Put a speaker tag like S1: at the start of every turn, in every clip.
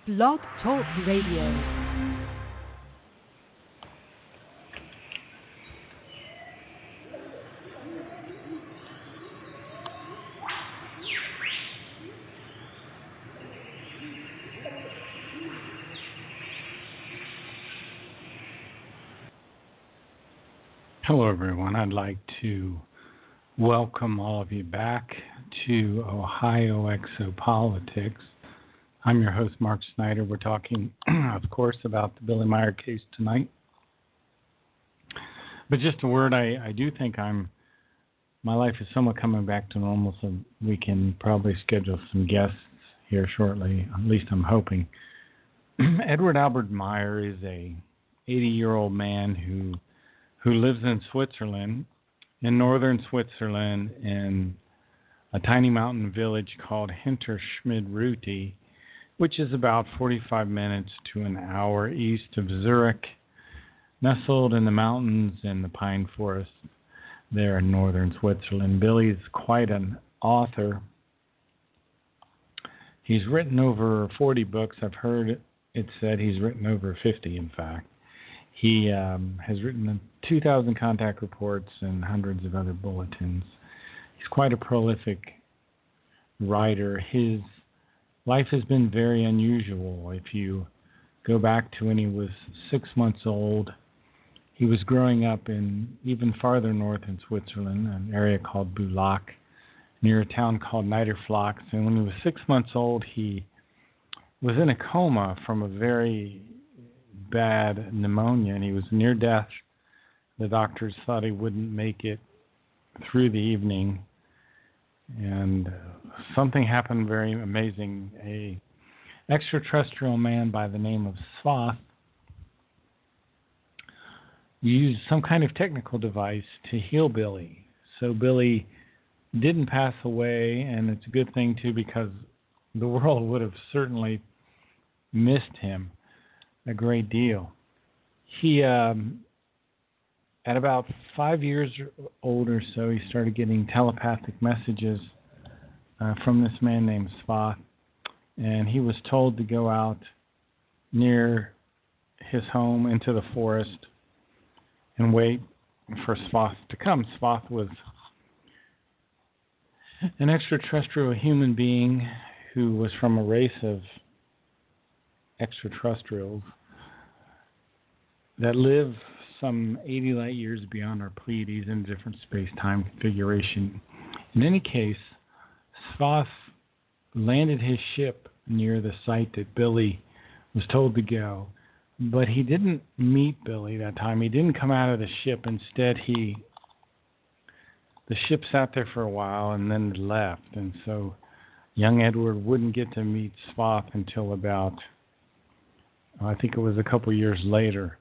S1: Blog Talk Radio.
S2: Hello, everyone. I'd like to welcome all of you back to Ohio Exopolitics. I'm your host, Mark Snyder. We're talking, of course, about the Billy Meier case tonight. But just a word, I do think my life is somewhat coming back to normal, so we can probably schedule some guests here shortly. At least I'm hoping. Edward Albert Meier is a 80-year-old man who lives in Switzerland, in northern Switzerland, in a tiny mountain village called Hinterschmidruti, which is about 45 minutes to an hour east of Zurich, nestled in the mountains and the pine forest there in northern Switzerland. Billy's quite an author. He's written over 40 books. I've heard it said he's written over 50, in fact. He has written 2,000 contact reports and hundreds of other bulletins. He's quite a prolific writer. His life has been very unusual. If you go back to when he was 6 months old, he was growing up in even farther north in Switzerland, an area called Bulak, near a town called Niederflachs. And when he was 6 months old, he was in a coma from a very bad pneumonia, and he was near death. The doctors thought he wouldn't make it through the evening, and something happened very amazing. A extraterrestrial man by the name of Sfath used some kind of technical device to heal Billy. So Billy didn't pass away, and it's a good thing too, because the world would have certainly missed him a great deal. He, at about 5 years old or so, he started getting telepathic messages from this man named Sfath, and he was told to go out near his home into the forest and wait for Sfath to come. Sfath was an extraterrestrial human being who was from a race of extraterrestrials that live some 80 light years beyond our Pleiades in a different space-time configuration. In any case, Sfath landed his ship near the site that Billy was told to go, but he didn't meet Billy that time. He didn't come out of the ship. Instead, the ship sat there for a while and then left, and so young Edward wouldn't get to meet Sfath until about, I think it was a couple years later,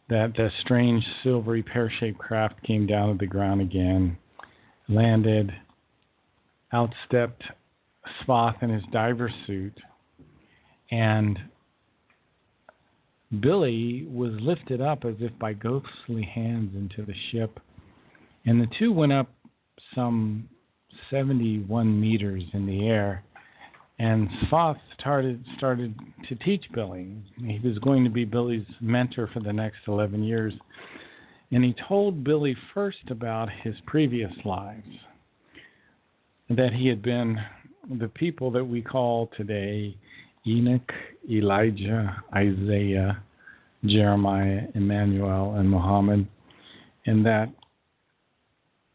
S2: that the strange silvery pear-shaped craft came down to the ground again, landed, outstepped Sfath in his diver suit, and Billy was lifted up as if by ghostly hands into the ship, and the two went up some 71 meters in the air. And Sfath started to teach Billy. He was going to be Billy's mentor for the next 11 years. And he told Billy first about his previous lives, that he had been the people that we call today Enoch, Elijah, Isaiah, Jeremiah, Emmanuel, and Muhammad, and that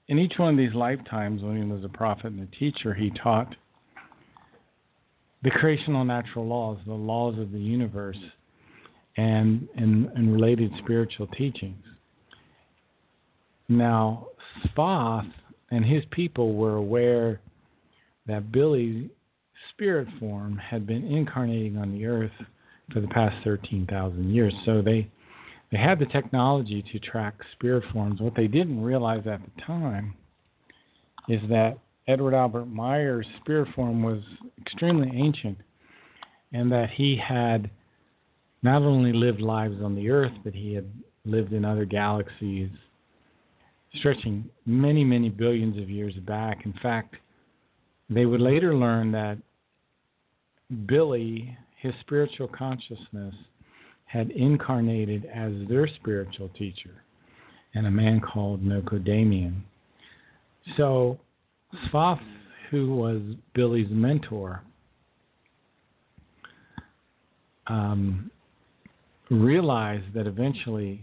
S2: in each one of these lifetimes, when he was a prophet and a teacher, he taught the creational natural laws, the laws of the universe, and related spiritual teachings. Now, Sfath and his people were aware that Billy's spirit form had been incarnating on the earth for the past 13,000 years. So they had the technology to track spirit forms. What they didn't realize at the time is that Edward Albert Meier's spirit form was extremely ancient, and that he had not only lived lives on the earth, but he had lived in other galaxies stretching many, many billions of years back. In fact, they would later learn that Billy, his spiritual consciousness had incarnated as their spiritual teacher, and a man called Nocodamian. So Sfath, who was Billy's mentor, realized that eventually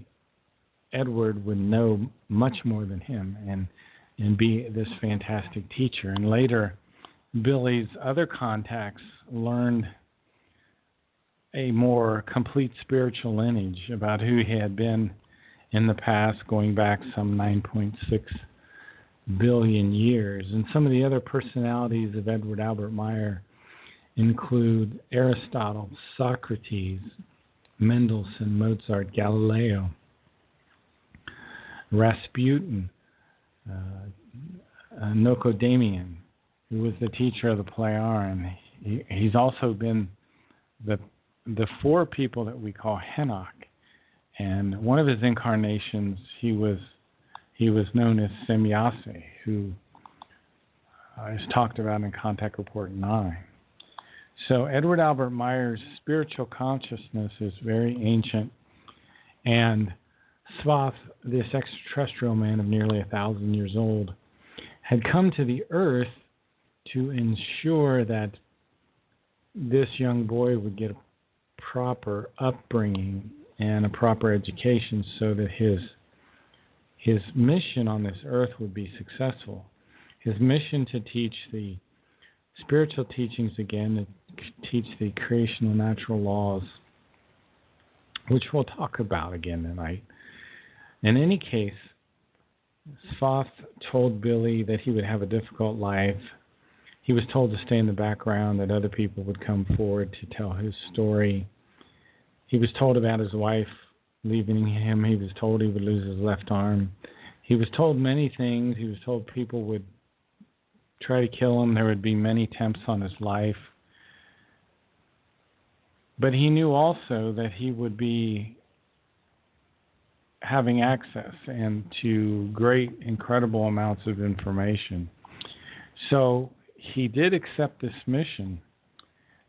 S2: Edward would know much more than him and be this fantastic teacher. And later, Billy's other contacts learned a more complete spiritual lineage about who he had been in the past, going back some 9.6 billion years. And some of the other personalities of Edward Albert Meier include Aristotle, Socrates, Mendelssohn, Mozart, Galileo, Rasputin, Nocodamian, who was the teacher of the Pleiaren. He's also been the four people that we call Henoch. And one of his incarnations, he was known as Semjase, who is talked about in Contact Report 9. So Edward Albert Meier's spiritual consciousness is very ancient, and Sfath, this extraterrestrial man of nearly 1,000 years old, had come to the earth to ensure that this young boy would get a proper upbringing and a proper education so that his mission on this earth would be successful. His mission to teach the spiritual teachings again, to teach the creational natural laws, which we'll talk about again tonight. In any case, Sfath told Billy that he would have a difficult life. He was told to stay in the background, that other people would come forward to tell his story. He was told about his wife leaving him. He was told he would lose his left arm. He was told many things. He was told people would try to kill him. There would be many attempts on his life. But he knew also that he would be having access and to great, incredible amounts of information. So he did accept this mission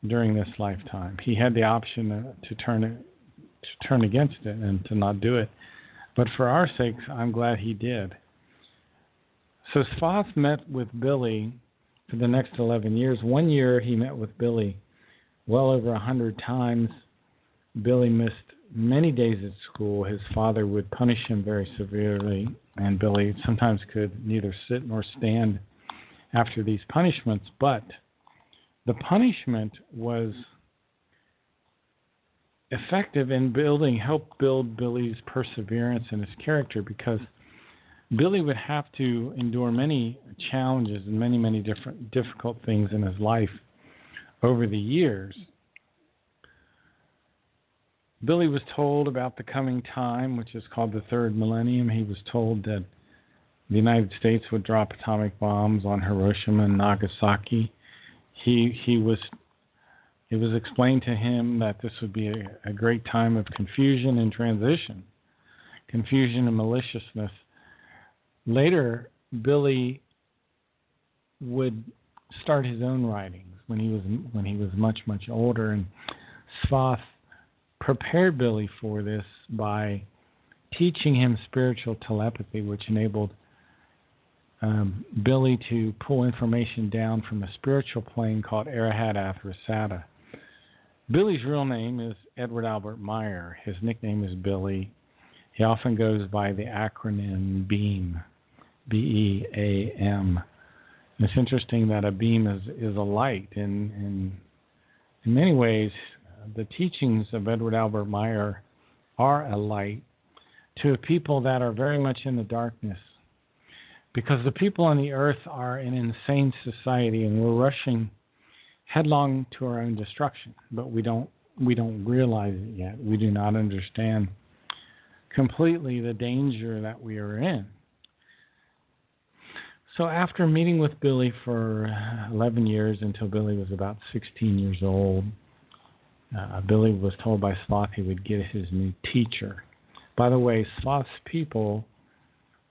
S2: during this lifetime. He had the option to turn against it and to not do it. But for our sakes, I'm glad he did. So Sfath met with Billy for the next 11 years. 1 year he met with Billy well over 100 times. Billy missed many days at school. His father would punish him very severely, and Billy sometimes could neither sit nor stand after these punishments. But the punishment was effective in helped build Billy's perseverance and his character, because Billy would have to endure many challenges and many different difficult things in his life over the years. Billy was told about the coming time, which is called the third millennium. He was told that the United States would drop atomic bombs on Hiroshima and Nagasaki. It was explained to him that this would be a great time of confusion and transition, confusion and maliciousness. Later, Billy would start his own writings when he was much older, and Sfath prepared Billy for this by teaching him spiritual telepathy, which enabled Billy to pull information down from a spiritual plane called Arahat Athrasata. Billy's real name is Edward Albert Meier. His nickname is Billy. He often goes by the acronym BEAM, B-E-A-M. And it's interesting that a beam is a light. In many ways, the teachings of Edward Albert Meier are a light to people that are very much in the darkness. Because the people on the earth are an insane society, and we're rushing headlong to our own destruction. But we don't realize it yet. We do not understand completely the danger that we are in. So after meeting with Billy for 11 years until Billy was about 16 years old, Billy was told by Sfath he would get his new teacher. By the way, Sfath's people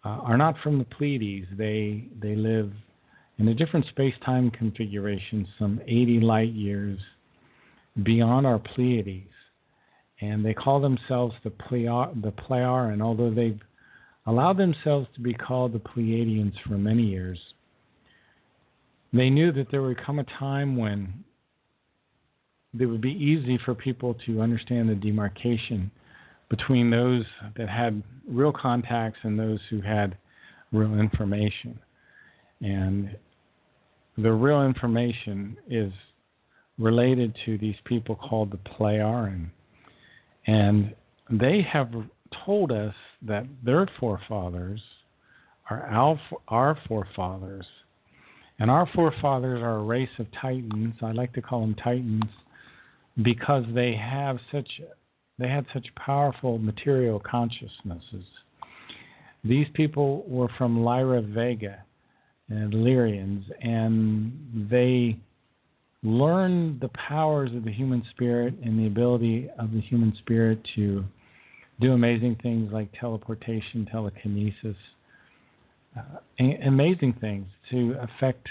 S2: are not from the Pleiades. They live in a different space-time configuration, some 80 light years beyond our Pleiades. And they call themselves the Pleiaren, although they've allowed themselves to be called the Pleiadians for many years. They knew that there would come a time when it would be easy for people to understand the demarcation between those that had real contacts and those who had real information. And the real information is related to these people called the Pleiaren. And they have told us that their forefathers are our forefathers. And our forefathers are a race of titans. I like to call them titans because they had such powerful material consciousnesses. These people were from Lyra Vega and Illyrians, and they learned the powers of the human spirit and the ability of the human spirit to do amazing things like teleportation, telekinesis, amazing things to affect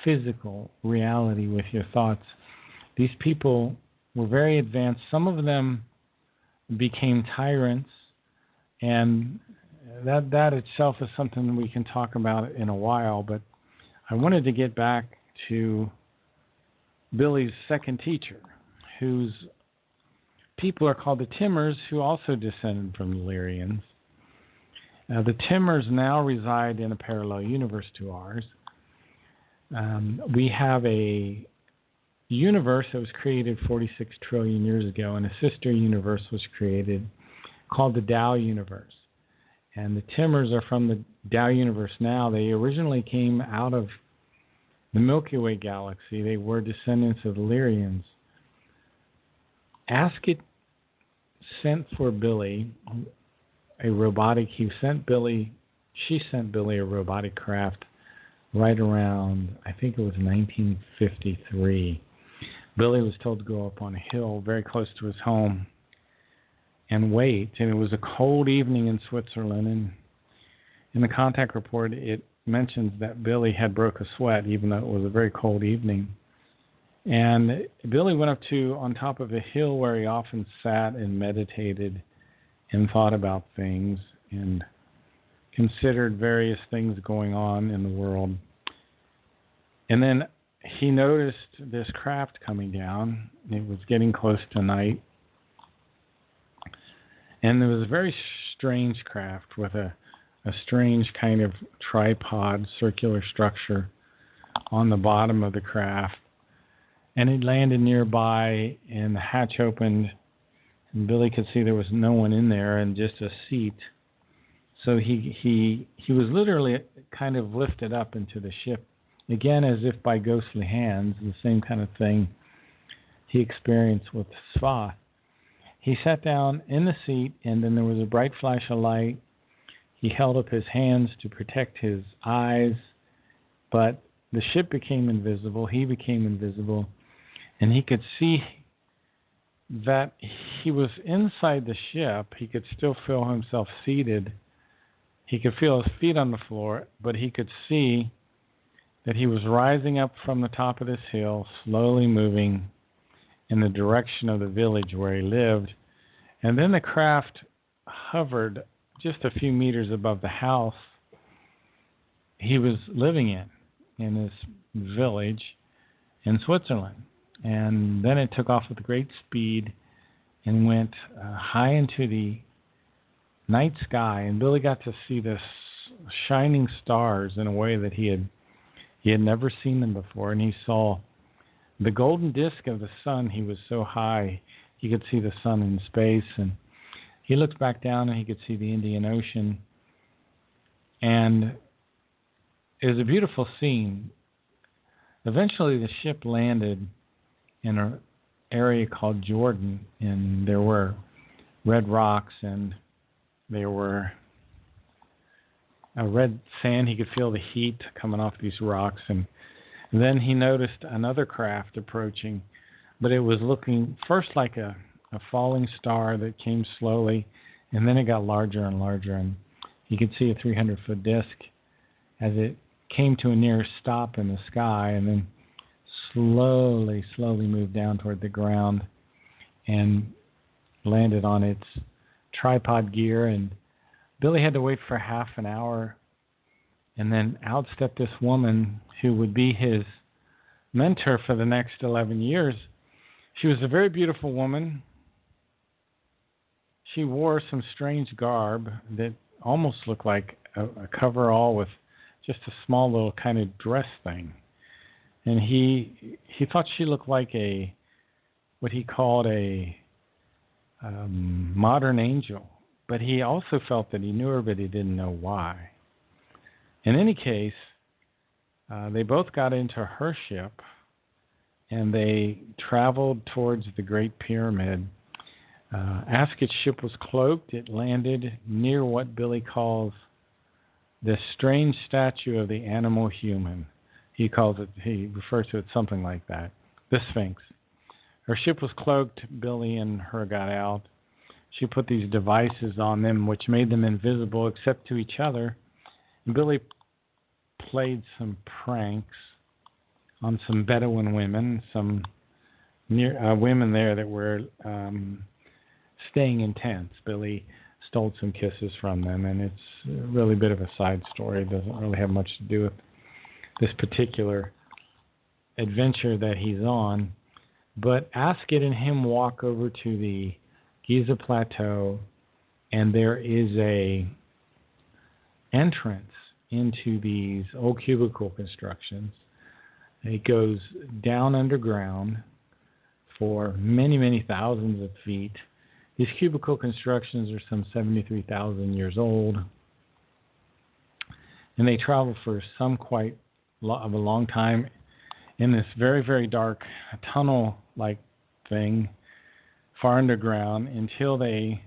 S2: physical reality with your thoughts. These people were very advanced. Some of them became tyrants, and that itself is something we can talk about in a while, but I wanted to get back to Billy's second teacher, whose people are called the Timmers, who also descended from the Illyrians. The Timmers now reside in a parallel universe to ours. We have a universe that was created 46 trillion years ago, and a sister universe was created called the Tao universe. And the Timmers are from the Tao universe now. They originally came out of the Milky Way galaxy. They were descendants of the Illyrians. Asket sent for Billy a robotic. She sent Billy a robotic craft right around, I think it was 1953. Billy was told to go up on a hill very close to his home and wait. And it was a cold evening in Switzerland. And in the contact report, it mentions that Billy had broke a sweat, even though it was a very cold evening. And Billy went up on top of a hill where he often sat and meditated and thought about things and considered various things going on in the world. And then he noticed this craft coming down. It was getting close to night. And there was a very strange craft with a strange kind of tripod, circular structure on the bottom of the craft. And it landed nearby, and the hatch opened, and Billy could see there was no one in there and just a seat. So he was literally kind of lifted up into the ship, again as if by ghostly hands, the same kind of thing he experienced with Sfath. He sat down in the seat, and then there was a bright flash of light. He held up his hands to protect his eyes, but the ship became invisible. He became invisible, and he could see that he was inside the ship. He could still feel himself seated. He could feel his feet on the floor, but he could see that he was rising up from the top of this hill, slowly moving in the direction of the village where he lived. And then the craft hovered just a few meters above the house he was living in this village in Switzerland. And then it took off with great speed and went high into the night sky. And Billy got to see the shining stars in a way that he had never seen them before. And he saw the golden disk of the sun. He was so high, he could see the sun in space. And he looked back down and he could see the Indian Ocean. And it was a beautiful scene. Eventually the ship landed in an area called Jordan, and there were red rocks and there were a red sand. He could feel the heat coming off these rocks. And then he noticed another craft approaching, but it was looking first like a falling star that came slowly, and then it got larger and larger, and he could see a 300-foot disk as it came to a near stop in the sky, and then slowly moved down toward the ground and landed on its tripod gear. And Billy had to wait for half an hour, and then out stepped this woman who would be his mentor for the next 11 years. She was a very beautiful woman. She wore some strange garb that almost looked like a coverall with just a small little kind of dress thing. And he thought she looked like what he called a modern angel. But he also felt that he knew her, but he didn't know why. In any case, they both got into her ship, and they traveled towards the Great Pyramid. Asket's ship was cloaked. It landed near what Billy calls the strange statue of the animal human. He refers to it something like that, the Sphinx. Her ship was cloaked. Billy and her got out. She put these devices on them which made them invisible except to each other. And Billy played some pranks on some Bedouin women, some women there that were staying in tents. Billy stole some kisses from them, and it's really a bit of a side story. It doesn't really have much to do with this particular adventure that he's on. But Asket and him walk over to the Giza Plateau, and there is a entrance into these old cubicle constructions. It goes down underground for many, many thousands of feet. These cubicle constructions are some 73,000 years old, and they travel for some quite of a long time in this very, very dark tunnel-like thing far underground until they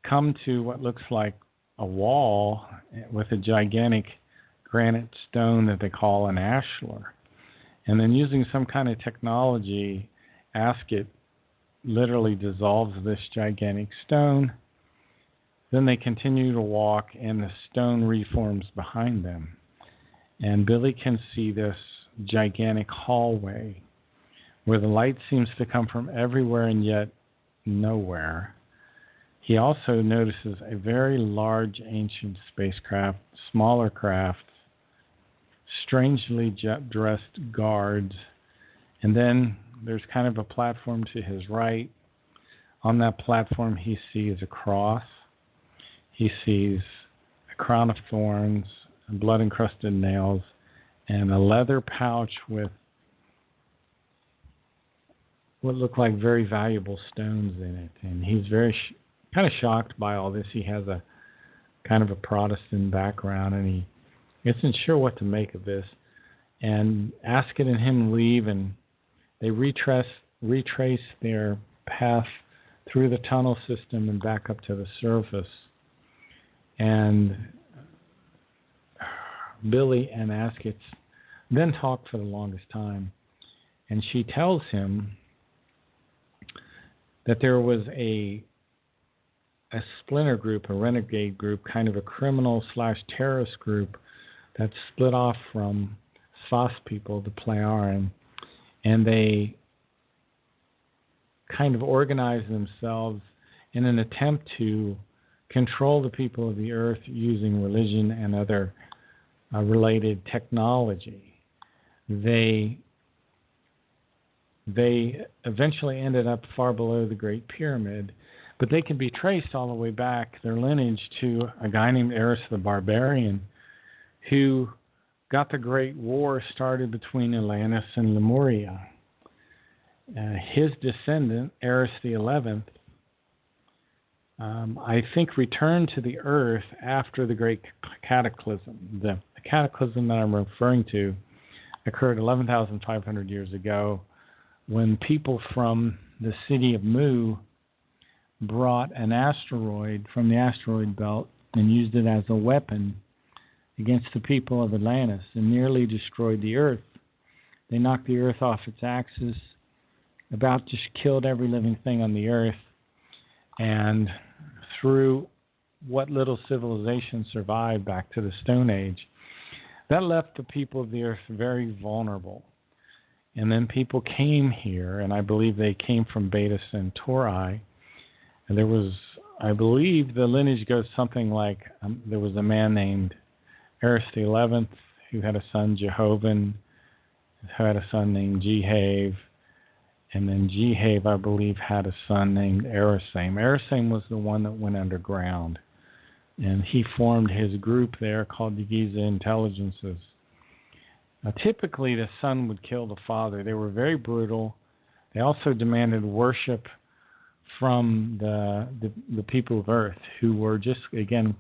S2: come to what looks like a wall with a gigantic granite stone that they call an ashlar. And then using some kind of technology, Asket literally dissolves this gigantic stone. Then they continue to walk, and the stone reforms behind them. And Billy can see this gigantic hallway where the light seems to come from everywhere and yet nowhere. He also notices a very large ancient spacecraft, smaller craft, strangely dressed guards, and then there's kind of a platform to his right. On that platform he sees a cross. He sees a crown of thorns, blood-encrusted nails, and a leather pouch with what look like very valuable stones in it. And he's very kind of shocked by all this. He has a kind of a Protestant background, and he isn't sure what to make of this. And Asket and him leave, and they retrace their path through the tunnel system and back up to the surface. And Billy and Asket then talk for the longest time. And she tells him that there was a splinter group, a renegade group, kind of a criminal/terrorist group that split off from Sfath people, the Plejaren, and they kind of organized themselves in an attempt to control the people of the earth using religion and other related technology. They eventually ended up far below the Great Pyramid, but they can be traced all the way back, their lineage, to a guy named Eris the Barbarian, who got the Great War started between Atlantis and Lemuria. His descendant, Eris the 11th, I think returned to the earth after the Great Cataclysm. The cataclysm that I'm referring to occurred 11,500 years ago, when people from the city of Mu brought an asteroid from the asteroid belt and used it as a weapon against the people of Atlantis and nearly destroyed the earth. They knocked the earth off its axis, about just killed every living thing on the earth, and through what little civilization survived back to the Stone Age, that left the people of the earth very vulnerable. And then people came here, and I believe they came from Beta Centauri. And there was, I believe the lineage goes something like, there was a man named Eris the 11th who had a son, Jehovan, who had a son named Jehave. And then Jehave, I believe, had a son named Erisame. Erisame was the one that went underground. And he formed his group there called the Giza Intelligences. Now, typically, the son would kill the father. They were very brutal. They also demanded worship from the people of Earth, who were just, again,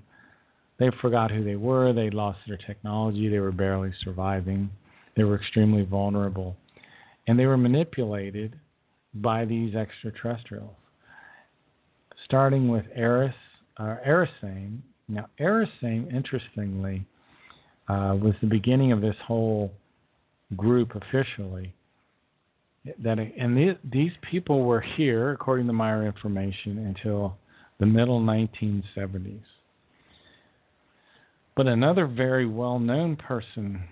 S2: they forgot who they were. They lost their technology. They were barely surviving. They were extremely vulnerable. And they were manipulated by these extraterrestrials, starting with Erisame. Now, Erisame, interestingly, was the beginning of this whole group officially. These people were here, according to Meier information, until the middle 1970s. But another very well-known person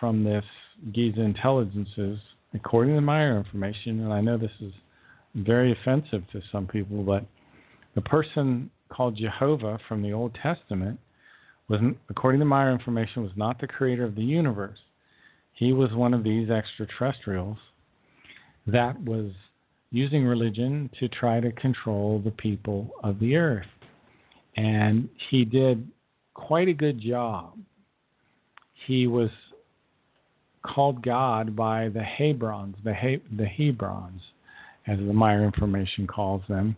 S2: from this Giza Intelligences, according to Meier information, and I know this is very offensive to some people, but the person called Jehovah from the Old Testament was, according to Meier information, was not the creator of the universe. He was one of these extraterrestrials that was using religion to try to control the people of the earth. And he did quite a good job. He was called God by the Hebrons, the Hebrons, as the Meier information calls them.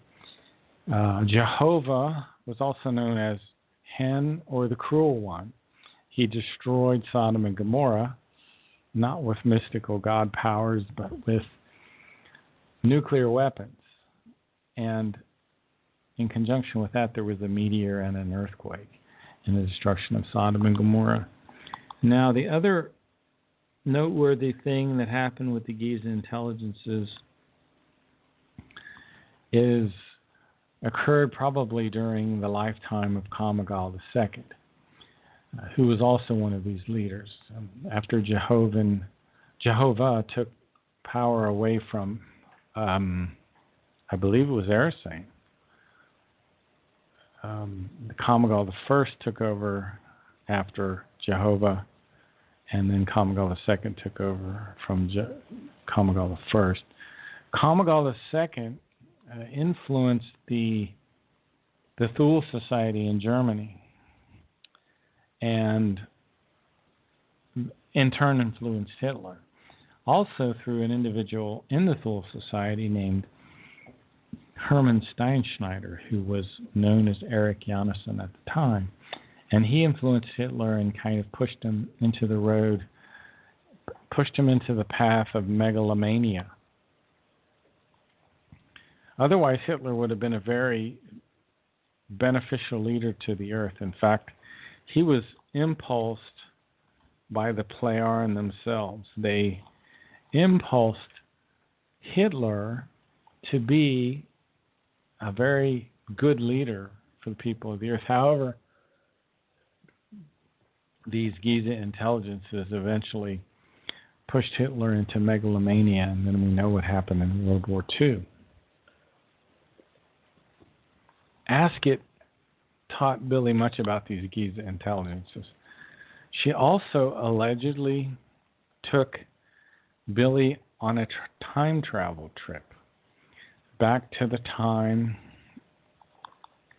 S2: Jehovah was also known as Hen, or the Cruel One. He destroyed Sodom and Gomorrah, not with mystical God powers, but with nuclear weapons. And in conjunction with that, there was a meteor and an earthquake in the destruction of Sodom and Gomorrah. Now, the other noteworthy thing that happened with the Giza Intelligences occurred probably during the lifetime of Kamagal II, who was also one of these leaders. After Jehovah took power away from, I believe it was Erisame, Kamagal I took over after Jehovah, and then Kamagal II took over from Kamagal I. Kamagal II influenced the Thule Society in Germany, and in turn influenced Hitler. Also through an individual in the Thule Society named Hermann Steinschneider, who was known as Erich Janssen at the time. And he influenced Hitler and kind of pushed him into the path of megalomania. Otherwise, Hitler would have been a very beneficial leader to the earth. In fact, he was impulsed by the Plejaren themselves. They impulsed Hitler to be a very good leader for the people of the earth. However, these Giza Intelligences eventually pushed Hitler into megalomania, and then we know what happened in World War II. Asket taught Billy much about these Giza Intelligences. She also allegedly took Billy on a time travel trip back to the time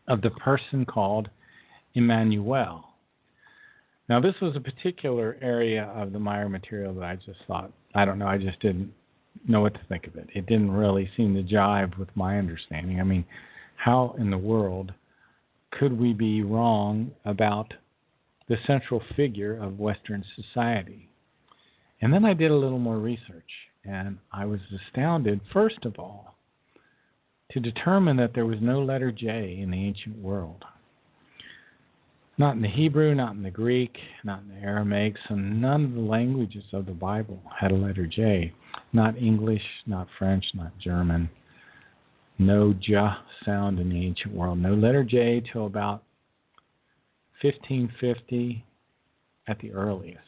S2: of the person called Emmanuel. Now, this was a particular area of the Meier material that I just thought, I don't know, I just didn't know what to think of it. It didn't really seem to jive with my understanding. I mean, how in the world could we be wrong about the central figure of Western society? And then I did a little more research, and I was astounded, first of all, to determine that there was no letter J in the ancient world. Not in the Hebrew, not in the Greek, not in the Aramaic, so none of the languages of the Bible had a letter J. Not English, not French, not German. No J sound in the ancient world. No letter J till about 1550 at the earliest.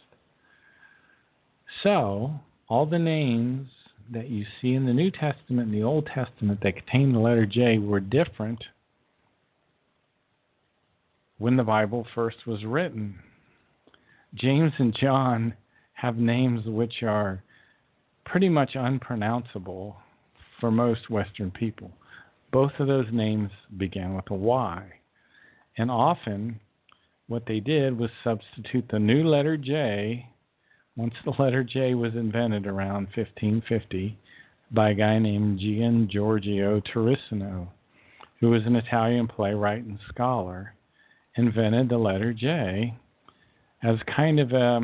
S2: So all the names that you see in the New Testament and the Old Testament that contain the letter J were different when the Bible first was written. James and John have names which are pretty much unpronounceable for most Western people. Both of those names began with a Y. And often what they did was substitute the new letter J, once the letter J was invented around 1550 by a guy named Gian Giorgio Turissino, who was an Italian playwright and scholar, invented the letter J as kind of a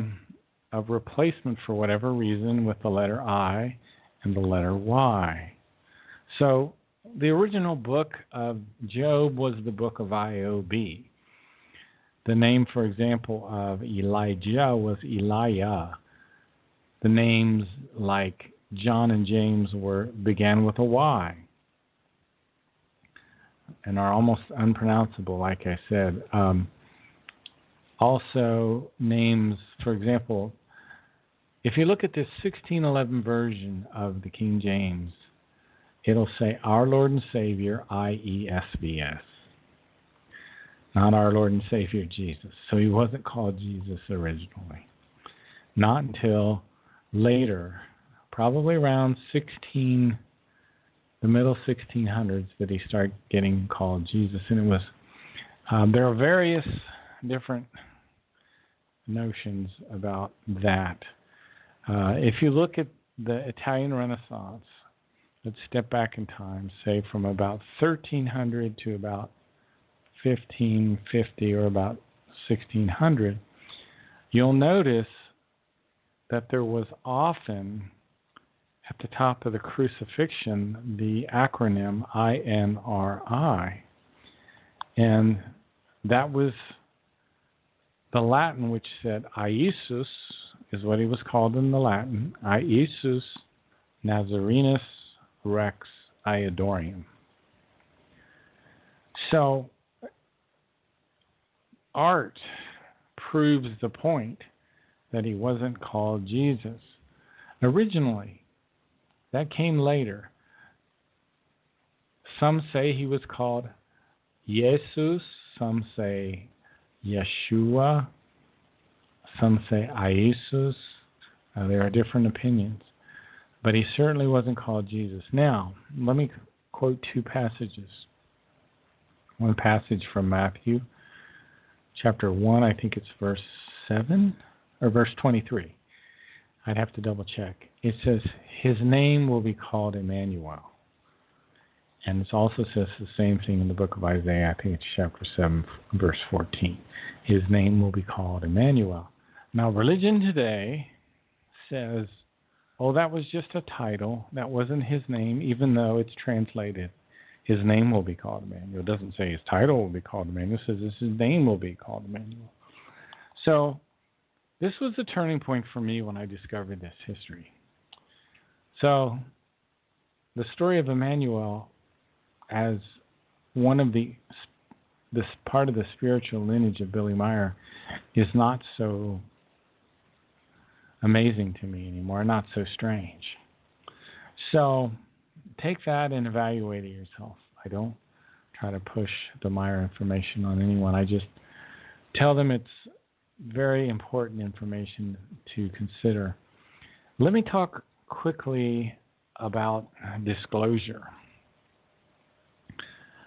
S2: replacement for whatever reason with the letter I and the letter Y. So the original book of Job was the book of Iob. The name, for example, of Elijah was Elijah. The names like John and James began with a Y and are almost unpronounceable, like I said. Also, names, for example, if you look at this 1611 version of the King James, it'll say Our Lord and Savior, IESVS. Not Our Lord and Savior Jesus. So he wasn't called Jesus originally. Not until later, probably around the middle 1600s, that he started getting called Jesus. And it was, there are various different notions about that. If you look at the Italian Renaissance, let's step back in time, say from about 1300 to about 1550 or about 1600, you'll notice that there was often at the top of the crucifixion the acronym INRI. And that was the Latin which said Iesus is what he was called in the Latin, Iesus Nazarenus Rex Iadorium. So art proves the point that he wasn't called Jesus originally. That came later. Some say he was called Jesus, some say Yeshua, some say Iesus. There are different opinions. But he certainly wasn't called Jesus. Now, let me quote two passages. One passage from Matthew, chapter 1, I think it's verse 7, or verse 23. I'd have to double check. It says, his name will be called Emmanuel. And it also says the same thing in the book of Isaiah, I think it's chapter 7, verse 14. His name will be called Emmanuel. Now, religion today says, oh, that was just a title. That wasn't his name, even though it's translated. His name will be called Emmanuel. It doesn't say his title will be called Emmanuel. It says his name will be called Emmanuel. So this was the turning point for me when I discovered this history. So the story of Emmanuel as one of this part of the spiritual lineage of Billy Meier is not so amazing to me anymore, not so strange. So take that and evaluate it yourself. I don't try to push the Meier information on anyone. I just tell them it's very important information to consider. Let me talk quickly about disclosure,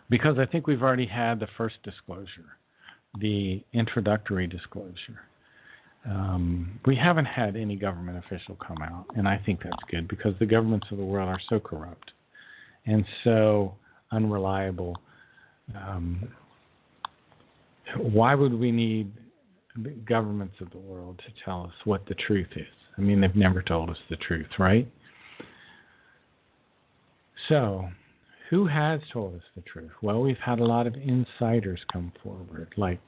S2: because I think we've already had the first disclosure, the introductory disclosure. We haven't had any government official come out, and I think that's good because the governments of the world are so corrupt and so unreliable. Why would we need the governments of the world to tell us what the truth is? I mean, they've never told us the truth, right? So, who has told us the truth? Well, we've had a lot of insiders come forward, like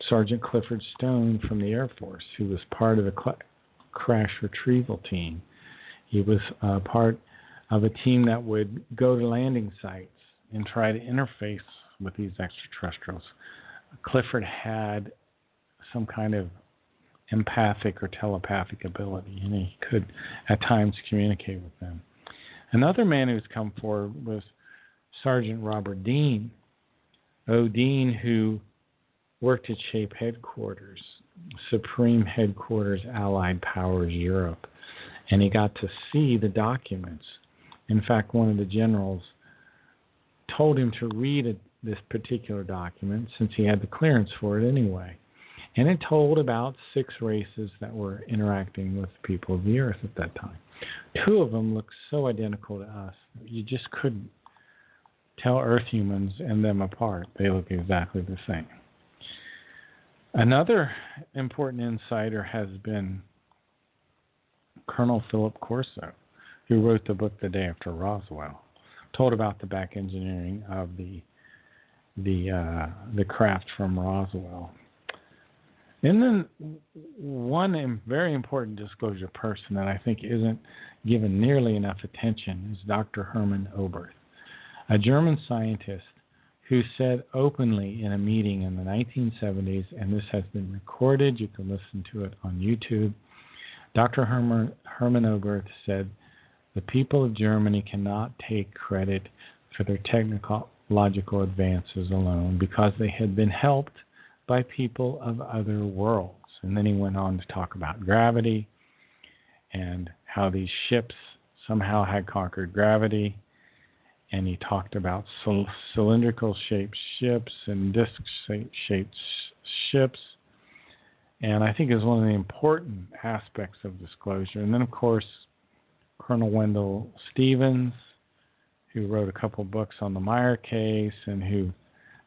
S2: Sergeant Clifford Stone from the Air Force, who was part of the crash retrieval team. He was part of a team that would go to landing sites and try to interface with these extraterrestrials. Clifford had some kind of empathic or telepathic ability, and he could at times communicate with them. Another man who's come forward was Sergeant Robert Dean, Dean, who worked at SHAPE headquarters, Supreme Headquarters, Allied Powers, Europe, and he got to see the documents. In fact, one of the generals told him to read this particular document since he had the clearance for it anyway. And it told about 6 races that were interacting with the people of the earth at that time. 2 of them looked so identical to us, you just couldn't tell earth humans and them apart. They look exactly the same. Another important insider has been Colonel Philip Corso, who wrote the book The Day After Roswell, told about the back engineering of the craft from Roswell. And then one very important disclosure person that I think isn't given nearly enough attention is Dr. Hermann Oberth, a German scientist who said openly in a meeting in the 1970s, and this has been recorded, you can listen to it on YouTube. Dr. Hermann Oberth said, "The people of Germany cannot take credit for their technological advances alone because they had been helped by people of other worlds." And then he went on to talk about gravity and how these ships somehow had conquered gravity. And he talked about cylindrical-shaped ships and disc-shaped ships. And I think is one of the important aspects of disclosure. And then, of course, Colonel Wendell Stevens, who wrote a couple books on the Meier case and who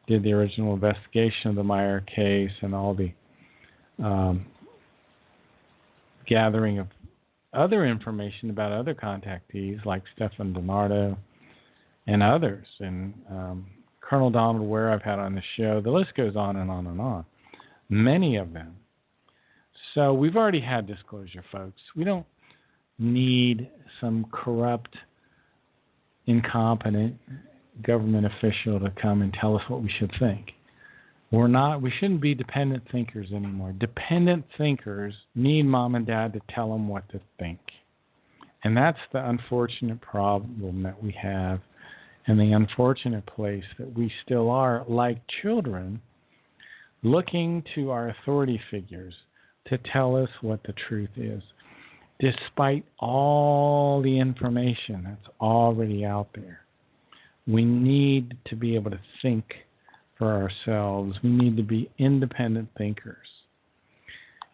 S2: did the original investigation of the Meier case and all the gathering of other information about other contactees like Stefan Donardo and others. And Colonel Donald Ware I've had on the show. The list goes on and on and on. Many of them. So we've already had disclosure, folks. We don't need some corrupt, incompetent government official to come and tell us what we should think. We shouldn't be dependent thinkers anymore. Dependent thinkers need mom and dad to tell them what to think. And that's the unfortunate problem that we have, and the unfortunate place that we still are, like children, looking to our authority figures to tell us what the truth is, despite all the information that's already out there. We need to be able to think for ourselves. We need to be independent thinkers.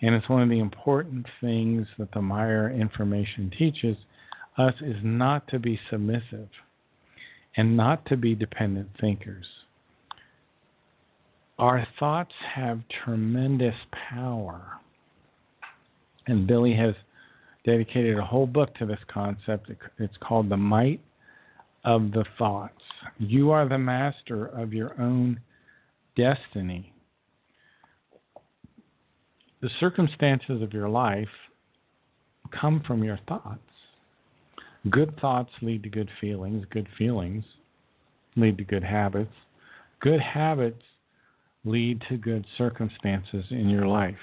S2: And it's one of the important things that the Meier information teaches us is not to be submissive and not to be dependent thinkers. Our thoughts have tremendous power. And Billy has dedicated a whole book to this concept. It's called The Might of the Thoughts. You are the master of your own destiny. The circumstances of your life come from your thoughts. Good thoughts lead to good feelings. Good feelings lead to good habits. Good habits lead to good circumstances in your life.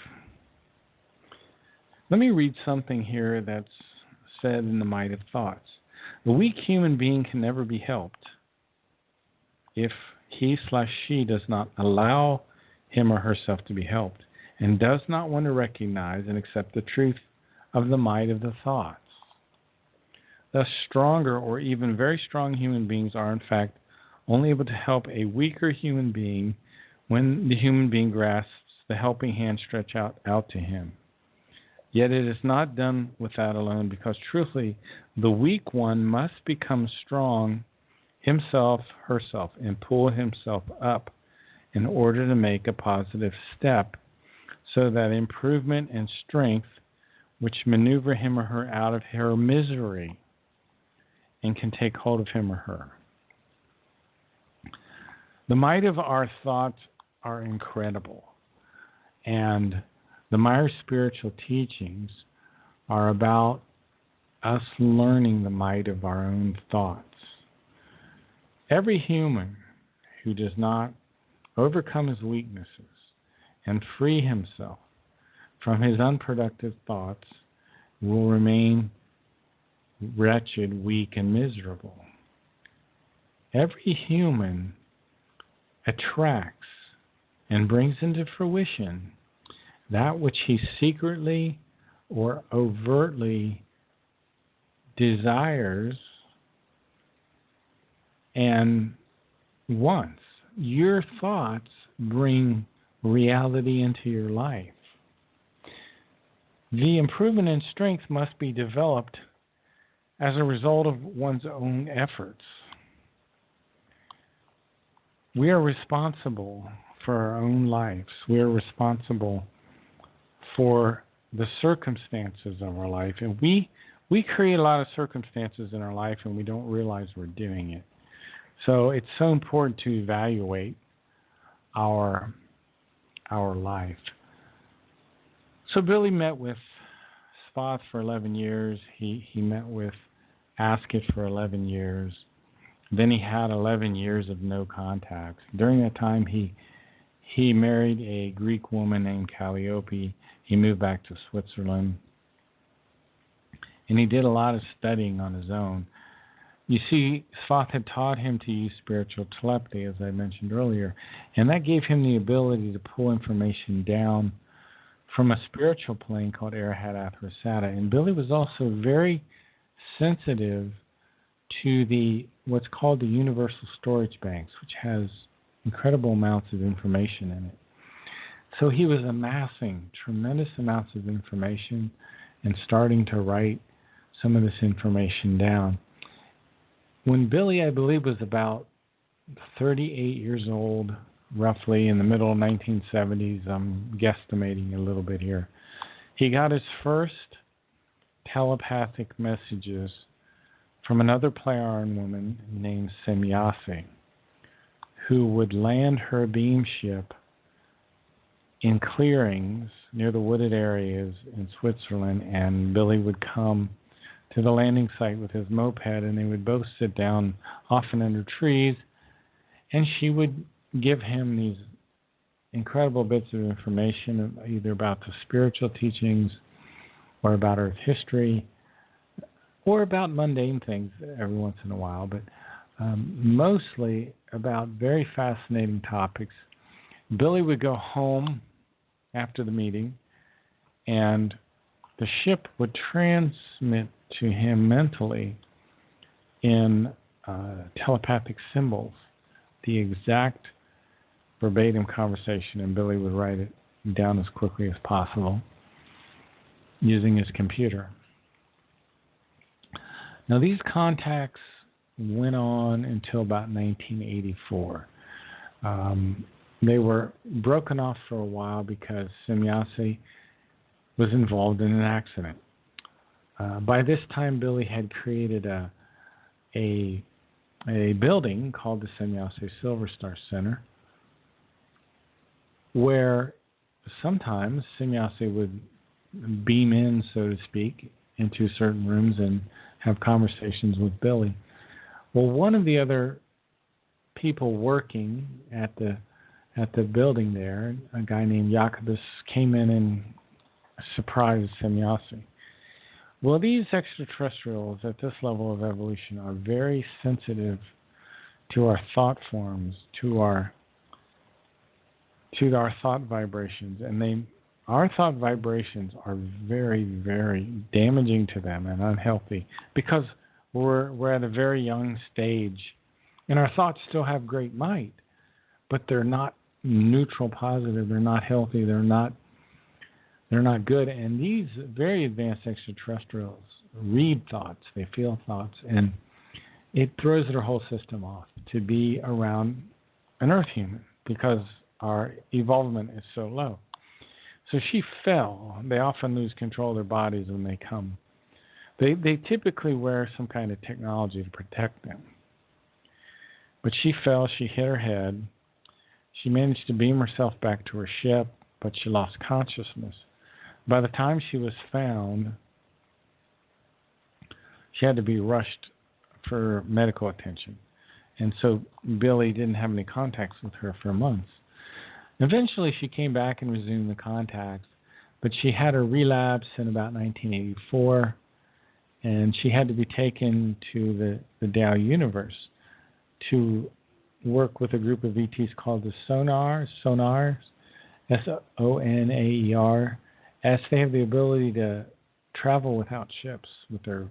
S2: Let me read something here that's said in The Might of Thoughts. The weak human being can never be helped if he/she does not allow him or herself to be helped and does not want to recognize and accept the truth of the might of the thoughts. Thus, stronger or even very strong human beings are, in fact, only able to help a weaker human being when the human being grasps the helping hand stretched out to him. Yet it is not done with that alone, because truthfully, the weak one must become strong himself, herself, and pull himself up in order to make a positive step, so that improvement and strength which maneuver him or her out of her misery and can take hold of him or her. The might of our thoughts are incredible, and the Meier spiritual teachings are about us learning the might of our own thoughts. Every human who does not overcome his weaknesses and free himself from his unproductive thoughts will remain wretched, weak, and miserable. Every human attracts and brings into fruition that which he secretly or overtly desires and wants. Your thoughts bring reality into your life. The improvement in strength must be developed as a result of one's own efforts. We are responsible for our own lives. We are responsible for the circumstances of our life. And we create a lot of circumstances in our life and we don't realize we're doing it. So it's so important to evaluate our life. So Billy met with Sfath for 11 years. He met with Asket for 11 years. Then he had 11 years of no contacts. During that time, he married a Greek woman named Calliope. He moved back to Switzerland. And he did a lot of studying on his own. You see, Sfath had taught him to use spiritual telepathy, as I mentioned earlier, and that gave him the ability to pull information down from a spiritual plane called Arahat Athrasata. And Billy was also very sensitive to what's called the universal storage banks, which has incredible amounts of information in it. So he was amassing tremendous amounts of information and starting to write some of this information down. When Billy, I believe, was about 38 years old, roughly in the middle of 1970s, I'm guesstimating a little bit here, he got his first telepathic messages from another Plejaren woman named Semjase, who would land her beam ship in clearings near the wooded areas in Switzerland, and Billy would come to the landing site with his moped, and they would both sit down, often under trees, and she would give him these incredible bits of information, either about the spiritual teachings or about Earth history or about mundane things every once in a while, but mostly about very fascinating topics. Billy would go home after the meeting, and the ship would transmit to him mentally in telepathic symbols the exact verbatim conversation, and Billy would write it down as quickly as possible using his computer. Now, these contacts went on until about 1984. They were broken off for a while because Semjase was involved in an accident. By this time, Billy had created a building called the Semjase Silver Star Center, where sometimes Semjase would beam in, so to speak, into certain rooms and have conversations with Billy. Well, one of the other people working at the building there, a guy named Jacobus, came in and surprised Semjase. Well, these extraterrestrials at this level of evolution are very sensitive to our thought forms, to our thought vibrations, and our thought vibrations are very, very damaging to them and unhealthy because we're at a very young stage, and our thoughts still have great might, but they're not neutral positive, they're not healthy, they're not good. And these very advanced extraterrestrials read thoughts, they feel thoughts, and it throws their whole system off to be around an Earth human because our evolvement is so low. So she fell. They often lose control of their bodies when they come. They typically wear some kind of technology to protect them. But she fell, she hit her head. She managed to beam herself back to her ship, but she lost consciousness. By the time she was found, she had to be rushed for medical attention. And so Billy didn't have any contacts with her for months. Eventually she came back and resumed the contacts, But she had a relapse in about 1984, and she had to be taken to the Tao universe to work with a group of ETs called the Sonars, Sonaer, as they have the ability to travel without ships with their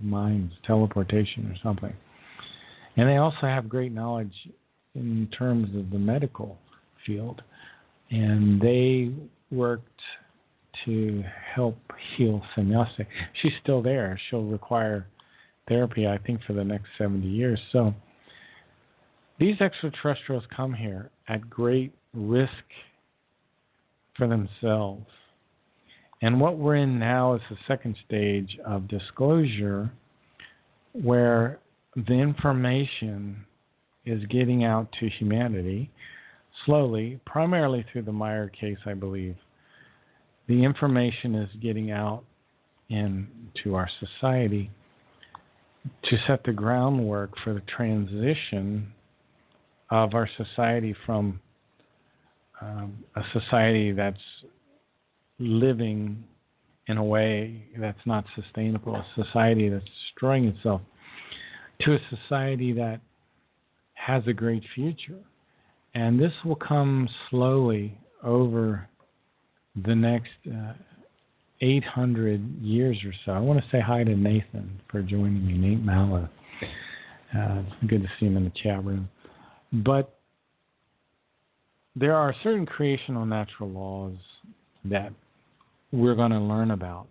S2: minds, teleportation or something. And they also have great knowledge in terms of the medical field. And they worked to help heal Semjase. She's still there. She'll require therapy, I think, for the next 70 years. So these extraterrestrials come here at great risk for themselves. And what we're in now is the second stage of disclosure, where the information is getting out to humanity slowly, primarily through the Meier case, I believe. The information is getting out into our society to set the groundwork for the transition of our society from a society that's living in a way that's not sustainable, a society that's destroying itself, to a society that has a great future. And this will come slowly over the next 800 years or so. I want to say hi to Nathan for joining me, Nate Mallow. It's good to see him in the chat room. But there are certain creational natural laws that we're going to learn about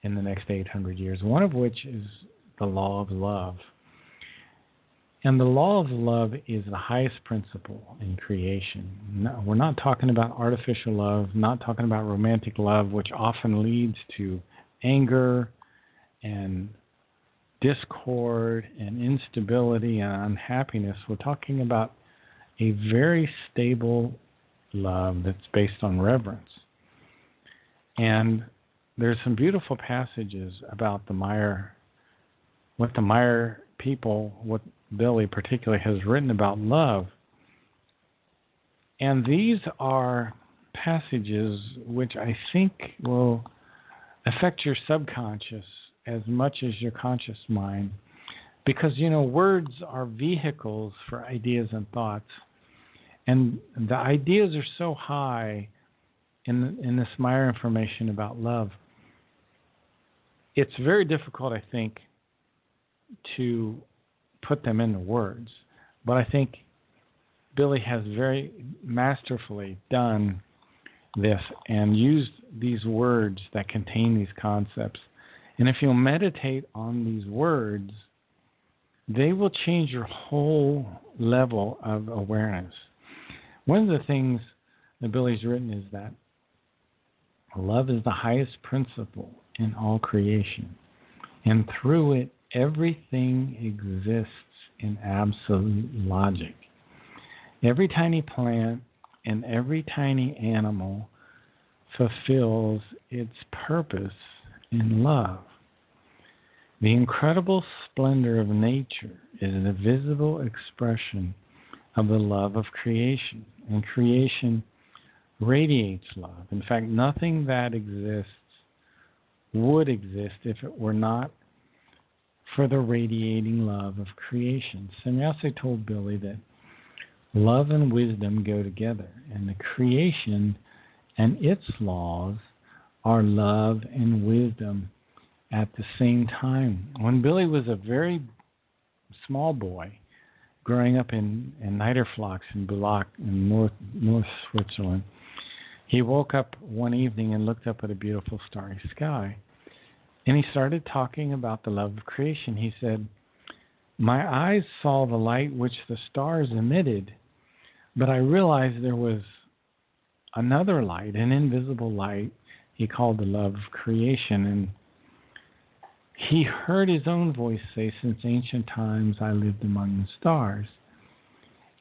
S2: in the next 800 years, one of which is the law of love. And the law of love is the highest principle in creation. No, we're not talking about artificial love, not talking about romantic love, which often leads to anger and discord and instability and unhappiness. We're talking about a very stable love that's based on reverence. And there's some beautiful passages about the Meier, what the Meier people, what Billy particularly has written about love. And these are passages which I think will affect your subconscious as much as your conscious mind, because, you know, words are vehicles for ideas and thoughts. And the ideas are so high in this Meier information about love, it's very difficult, I think, to put them into words. But I think Billy has very masterfully done this and used these words that contain these concepts. And if you'll meditate on these words, they will change your whole level of awareness. One of the things that Billy's written is that love is the highest principle in all creation. And through it, everything exists in absolute logic. Every tiny plant and every tiny animal fulfills its purpose in love. The incredible splendor of nature is the visible expression of the love of creation, and creation radiates love. In fact, nothing that exists would exist if it were not for the radiating love of creation. Semjase told Billy that love and wisdom go together, and the creation and its laws are love and wisdom at the same time. When Billy was a very small boy, growing up in Niederflachs in Bulak in North Switzerland, he woke up one evening and looked up at a beautiful starry sky. And he started talking about the love of creation. He said, "My eyes saw the light which the stars emitted, but I realized there was another light, an invisible light he called the love of creation." And he heard his own voice say, "Since ancient times I lived among the stars."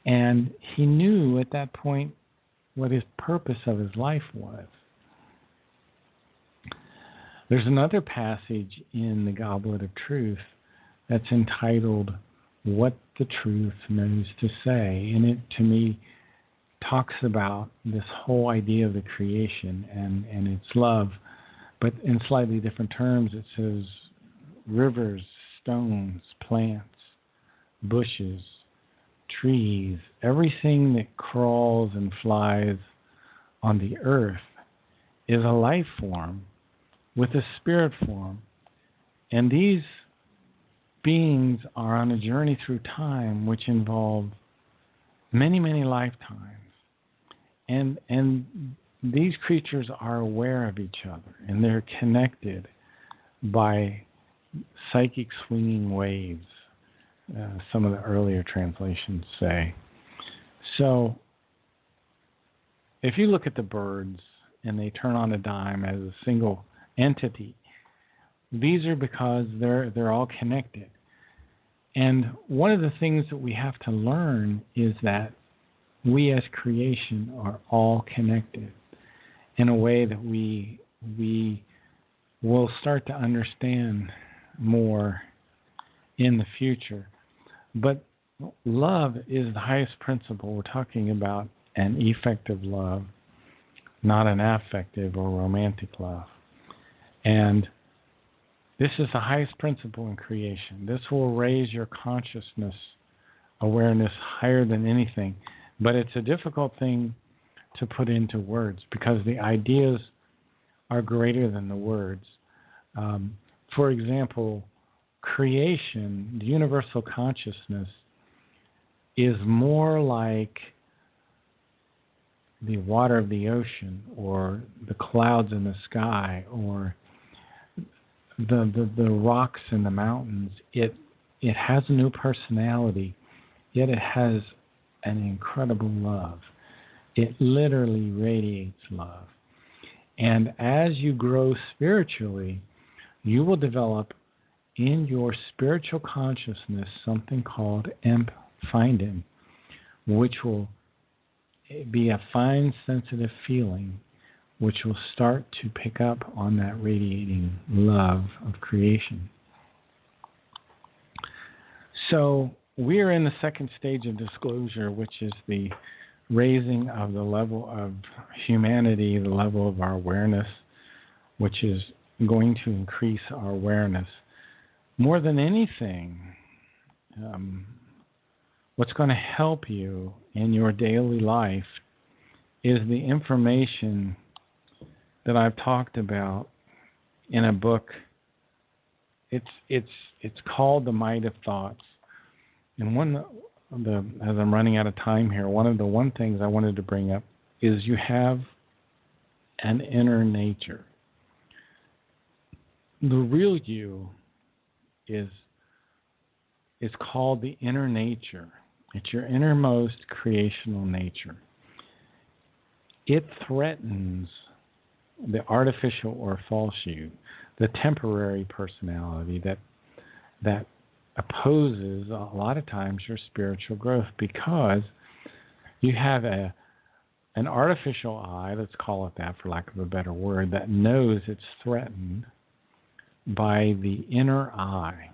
S2: And he knew at that point what his purpose of his life was. There's another passage in the Goblet of Truth that's entitled, "What the Truth Knows to Say." And it, to me, talks about this whole idea of the creation and its love, but in slightly different terms. It says rivers, stones, plants, bushes, trees, everything that crawls and flies on the earth is a life form with a spirit form. And these beings are on a journey through time which involves many, many lifetimes. And these creatures are aware of each other, and they're connected by psychic swinging waves, some of the earlier translations say. So if you look at the birds and they turn on a dime as a single entity, these are because they're all connected. And one of the things that we have to learn is that we as creation are all connected in a way that we will start to understand more in the future. But love is the highest principle. We're talking about an effective love, not an affective or romantic love. And this is the highest principle in creation. This will raise your consciousness, awareness higher than anything. But it's a difficult thing to put into words because the ideas are greater than the words. For example, creation, the universal consciousness, is more like the water of the ocean or the clouds in the sky or the rocks in the mountains. It has no personality, yet it has an incredible love. It literally radiates love. And as you grow spiritually, you will develop in your spiritual consciousness something called empfinding, which will be a fine, sensitive feeling which will start to pick up on that radiating love of creation. So we are in the second stage of disclosure, which is the raising of the level of humanity, the level of our awareness, which is going to increase our awareness. More than anything, what's going to help you in your daily life is the information that I've talked about in a book. It's called The Might of Thoughts. And as I'm running out of time here, one things I wanted to bring up is you have an inner nature. The real you is called the inner nature. It's your innermost creational nature. It threatens the artificial or false you, the temporary personality that opposes a lot of times your spiritual growth, because you have an artificial I, let's call it that for lack of a better word, that knows it's threatened by the inner I.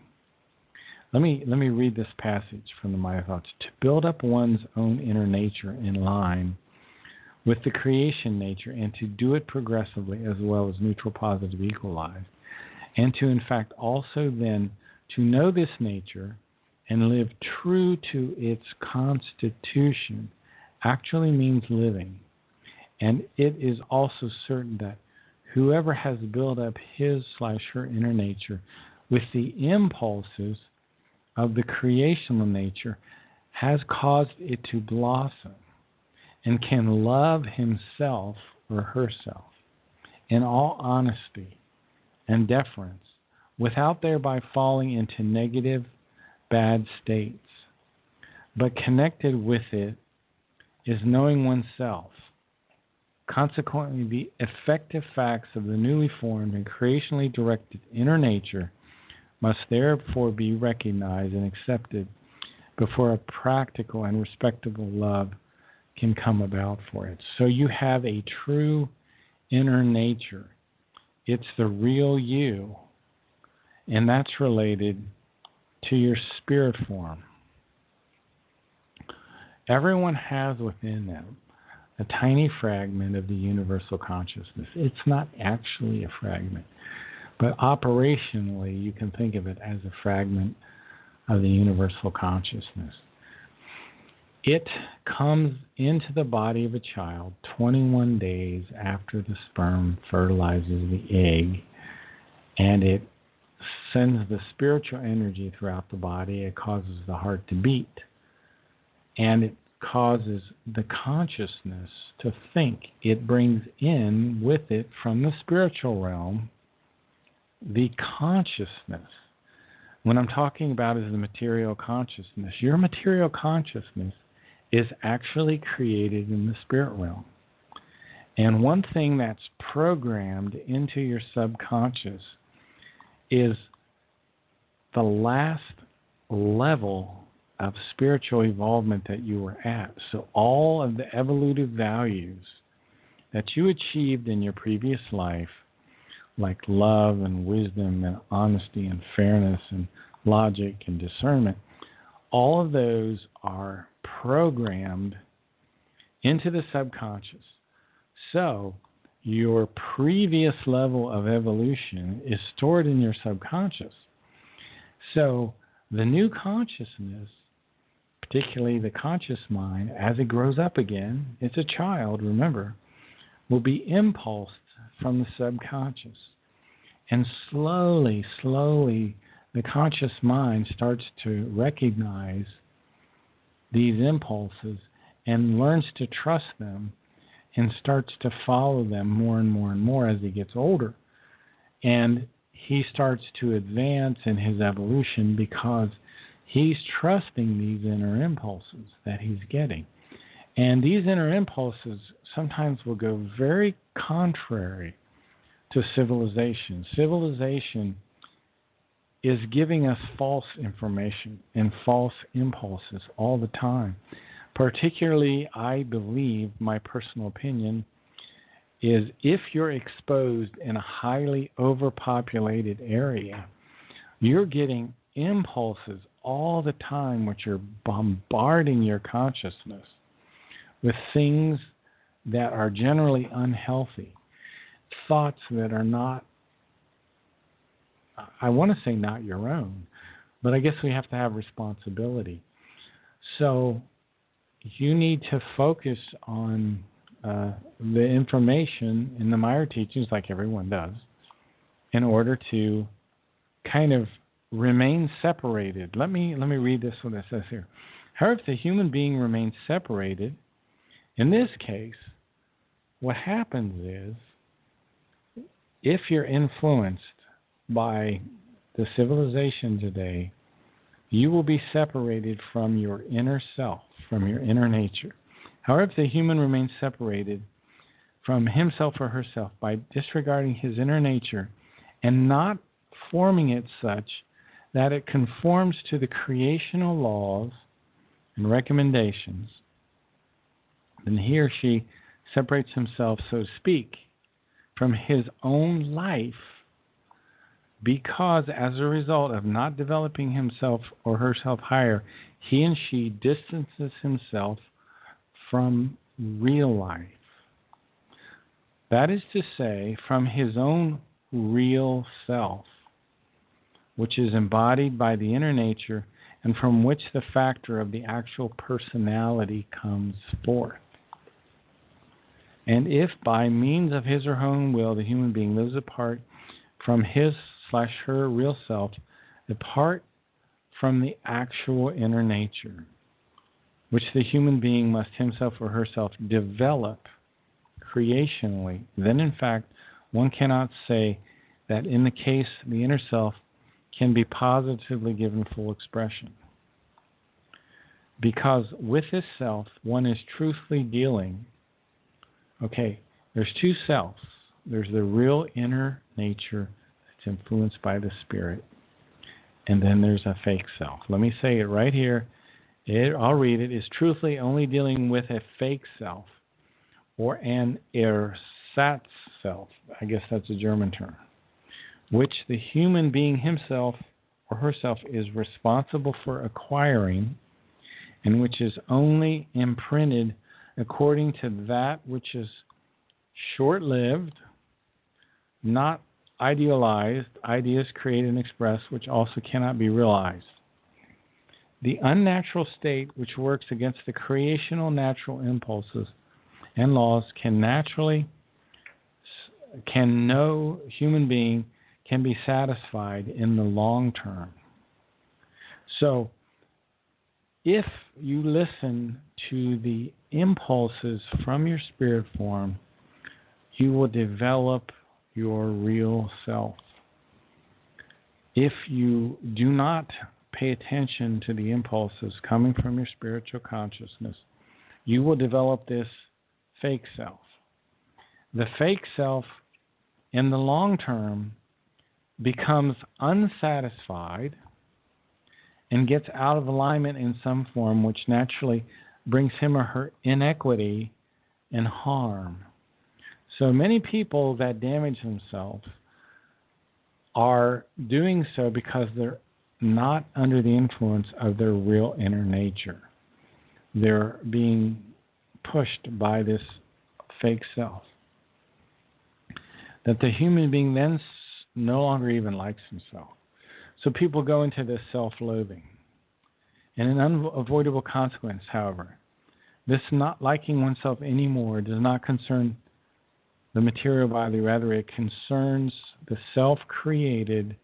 S2: Let me read this passage from the Meier thoughts. To build up one's own inner nature in line with the creation nature, and to do it progressively as well as neutral, positive, equalized, and to in fact also then to know this nature and live true to its constitution actually means living. And it is also certain that whoever has built up his/her inner nature with the impulses of the creational nature has caused it to blossom and can love himself or herself in all honesty and deference without thereby falling into negative, bad states. But connected with it is knowing oneself. Consequently, the effective facts of the newly formed and creationally directed inner nature must therefore be recognized and accepted before a practical and respectable love can come about for it. So you have a true inner nature. It's the real you, and that's related to your spirit form. Everyone has within them a tiny fragment of the universal consciousness. It's not actually a fragment, but operationally you can think of it as a fragment of the universal consciousness. It comes into the body of a child 21 days after the sperm fertilizes the egg, and it sends the spiritual energy throughout the body. It causes the heart to beat, and it causes the consciousness to think. It brings in with it from the spiritual realm the consciousness. What I'm talking about is the material consciousness. Your material consciousness is actually created in the spirit realm. And one thing that's programmed into your subconscious is the last level of spiritual evolvement that you were at. So all of the evolutive values that you achieved in your previous life, like love and wisdom and honesty and fairness and logic and discernment, all of those are programmed into the subconscious. So your previous level of evolution is stored in your subconscious. So the new consciousness, particularly the conscious mind, as it grows up again, it's a child, remember, will be impulsed from the subconscious. And slowly, the conscious mind starts to recognize these impulses and learns to trust them and starts to follow them more and more and more as he gets older. And he starts to advance in his evolution because he's trusting these inner impulses that he's getting. And these inner impulses sometimes will go very contrary to civilization. Civilization is giving us false information and false impulses all the time. Particularly, I believe, my personal opinion, is if you're exposed in a highly overpopulated area, you're getting impulses all the time which are bombarding your consciousness with things that are generally unhealthy, thoughts that are not, I want to say not your own, but I guess we have to have responsibility. So you need to focus on the information in the Meier teachings, like everyone does, in order to kind of remain separated. Let me read this, what it says here. However, if the human being remains separated, in this case, what happens is, if you're influenced by the civilization today, you will be separated from your inner self, from your inner nature. However, if the human remains separated from himself or herself by disregarding his inner nature and not forming it such that it conforms to the creational laws and recommendations, then he or she separates himself, so to speak, from his own life, because as a result of not developing himself or herself higher, he and she distances himself from real life. That is to say, from his own real self, which is embodied by the inner nature and from which the factor of the actual personality comes forth. And if by means of his or her own will the human being lives apart from his/her real self, apart from the actual inner nature, which the human being must himself or herself develop creationally, then in fact one cannot say that in the case the inner self can be positively given full expression. Because with this self one is truthfully dealing. Okay, there's two selves. There's the real inner nature that's influenced by the spirit, and then there's a fake self. Let me say it right here. I'll read it. Is truthfully only dealing with a fake self or an ersatz self. I guess that's a German term, which the human being himself or herself is responsible for acquiring, and which is only imprinted according to that which is short-lived, not idealized, ideas created and expressed, which also cannot be realized. The unnatural state which works against the creational natural impulses and laws no human being can be satisfied in the long term. So, if you listen to the impulses from your spirit form, you will develop your real self. If you do not pay attention to the impulses coming from your spiritual consciousness, you will develop this fake self. The fake self, in the long term, becomes unsatisfied and gets out of alignment in some form, which naturally brings him or her inequity and harm. So many people that damage themselves are doing so because they're not under the influence of their real inner nature. They're being pushed by this fake self, that the human being then no longer even likes himself. So people go into this self-loathing. And an unavoidable consequence, however, this not liking oneself anymore does not concern the material body, rather it concerns the self-created,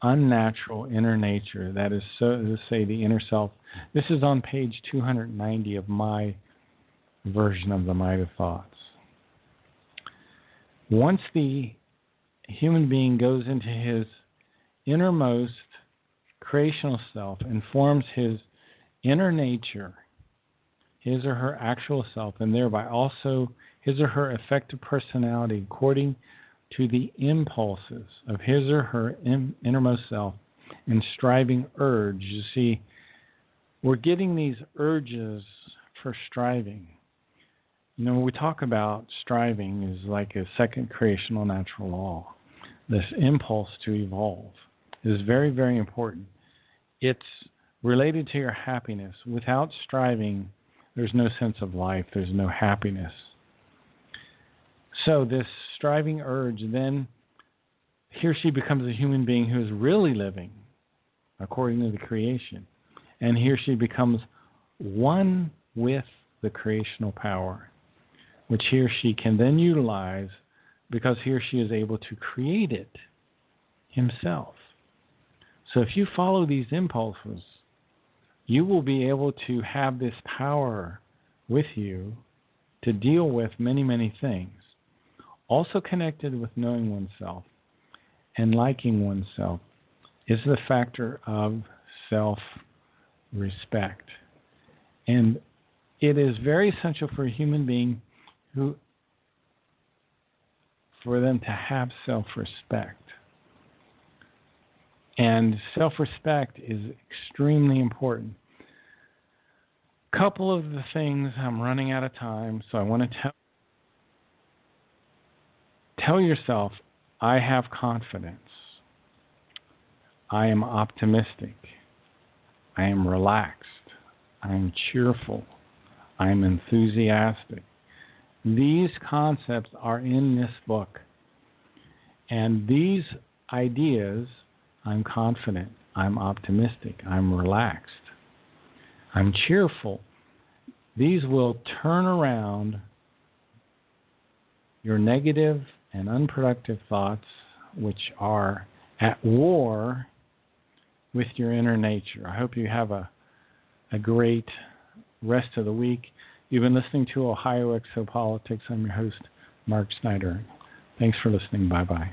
S2: unnatural inner nature, that is, so to say, the inner self. This is on page 290 of my version of the Might of Thoughts. Once the human being goes into his innermost creational self and forms his inner nature, his or her actual self, and thereby also his or her effective personality according to the impulses of his or her innermost self and striving urge. You see, we're getting these urges for striving. You know, when we talk about striving is like a second creational natural law. This impulse to evolve is very, very important. It's related to your happiness. Without striving, there's no sense of life. There's no happiness. So this striving urge, then he or she becomes a human being who is really living according to the creation. And he or she becomes one with the creational power, which he or she can then utilize because he or she is able to create it himself. So if you follow these impulses, you will be able to have this power with you to deal with many, many things. Also connected with knowing oneself and liking oneself is the factor of self-respect. And it is very essential for a human being for them to have self-respect. And self-respect is extremely important. Couple of the things, I'm running out of time, so I want to tell yourself, I have confidence. I am optimistic. I am relaxed. I am cheerful. I am enthusiastic. These concepts are in this book. And these ideas, I'm confident, I'm optimistic, I'm relaxed, I'm cheerful. These will turn around your negative and unproductive thoughts, which are at war with your inner nature. I hope you have a great rest of the week. You've been listening to Ohio Exopolitics. I'm your host, Mark Snyder. Thanks for listening. Bye-bye.